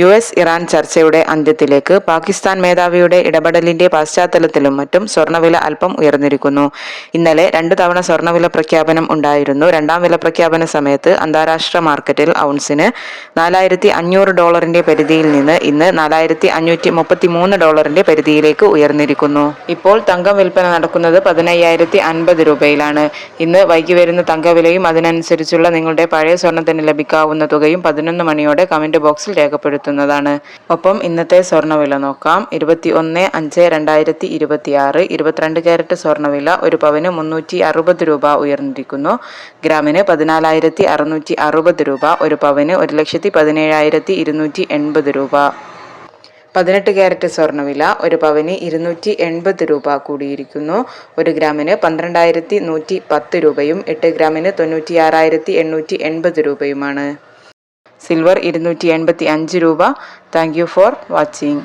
US-ഇറാൻ ചർച്ചയുടെ അന്ത്യത്തിലേക്ക് പാകിസ്ഥാൻ മേധാവിയുടെ ഇടപെടലിന്റെ പശ്ചാത്തലത്തിലും മറ്റും സ്വർണ്ണവില അല്പം ഉയർന്നിരിക്കുന്നു. ഇന്നലെ 2 തവണ സ്വർണ്ണവില പ്രഖ്യാപനം ഉണ്ടായിരുന്നു. രണ്ടാം വില പ്രഖ്യാപന സമയത്ത് അന്താരാഷ്ട്ര മാർക്കറ്റിൽ ഔൺസിന് $4,500 പരിധിയിൽ നിന്ന് ഇന്ന് $4,533 പരിധിയിലേക്ക് ഉയർന്നിരിക്കുന്നു. ഇപ്പോൾ തങ്കം വിൽപ്പന നടക്കുന്നത് 15,050 രൂപയിലാണ്. ഇന്ന് വൈകി വരുന്ന തങ്കവിലയും അതിനനുസരിച്ചുള്ള നിങ്ങളുടെ പഴയ സ്വർണത്തിന് ലഭിക്കാവുന്ന തുകയും 11 മണിയോടെ കമന്റ് ബോക്സിൽ രേഖപ്പെടുത്തുന്നതാണ്. ഒപ്പം ഇന്നത്തെ സ്വർണ്ണവില നോക്കാം. 21/5/2026 22 കാരറ്റ് സ്വർണ്ണവില ഒരു പവന് 360 രൂപ ഉയർന്നിരിക്കുന്നു. ഗ്രാമിന് 14,660 രൂപ. ഒരു പവന് 1,17,280 രൂപ. 18 കാരറ്റ് സ്വർണ്ണവില ഒരു പവന് 280 രൂപ കൂടിയിരിക്കുന്നു. 1 ഗ്രാമിന് 12,110 രൂപയും 8 ഗ്രാമിന് 96,880 രൂപയുമാണ്. സിൽവർ 285 രൂപ. Thank you for watching.